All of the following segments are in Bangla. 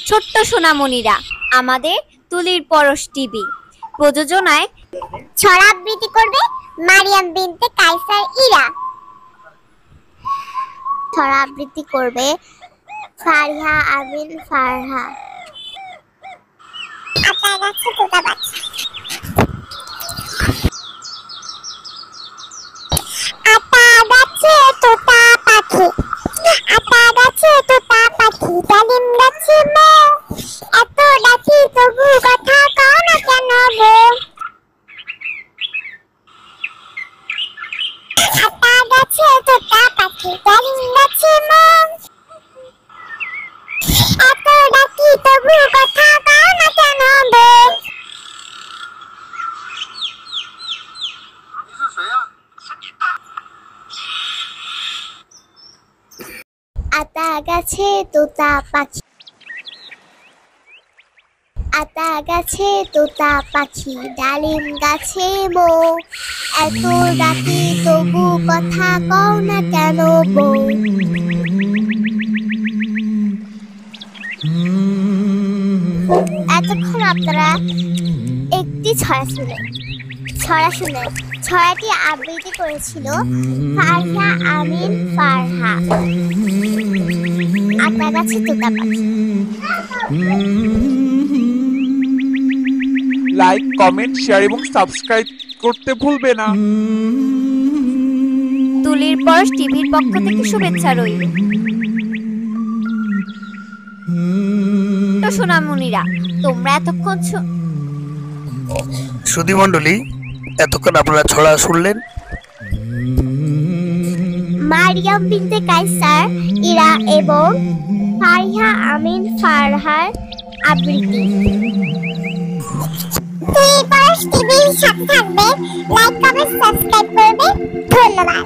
ছোট্ট সোনামণিরা আমাদের তুলির পরশ টিভি প্রযোজনায় ছড়া আবৃত্তি করবে মারিয়াম বিনতে কায়সার ইরা। ছড়া আবৃত্তি করবে ফারিহা আমিন ফারহা। আপনার কাছে তোতা পাখি। আতা গাছে তোতা পাখি, আতা গাছে তোতা পাখি, ডালিম গাছে মৌ, এত ডাকি তবু কথা কও না কেন গো। আতা গাছে তোতা পাখি, ডালিম গাছে মৌ, এত ডাকি তবু কথা কও না কেন গো। আতা গাছে তোতা পাখি, আতা গাছে তোতা পাখি, ডালিম গাছে মৌ, এত ডাকি তবু কথা কও না কেন বউ। এতক্ষণ আপনারা একটি ছড়া শুনে ছড়াটি আবৃত্তি করেছিল ফারিহা আমিন ফারহা। আপনার কাছে তোতা পাখি। লাইক, কমেন্ট, শেয়ার এবং সাবস্ক্রাইব করতে ভুলবে না। তুলির পরশ টিভির পক্ষ থেকে শুভেচ্ছা রইল। তো সোনামণিরা তোমরা এতক্ষণ সুধী মণ্ডলী এতক্ষণ আপনারা ছড়া শুনলেন মারিয়াম বিনতে কায়সার ইরা এবং ফারিহা আমিন ফারহার আবৃত্তি। তুলির পরশ টিভির সাথে থাকবে, লাইক কমেন্ট সাবস্ক্রাইব করবে। ধন্যবাদ।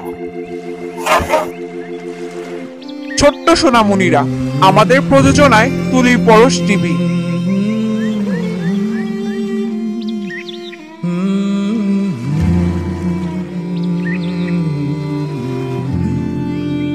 ছোট্ট সোনামণিরা আমাদের প্রযোজনায় তুলির পরশ টিভি।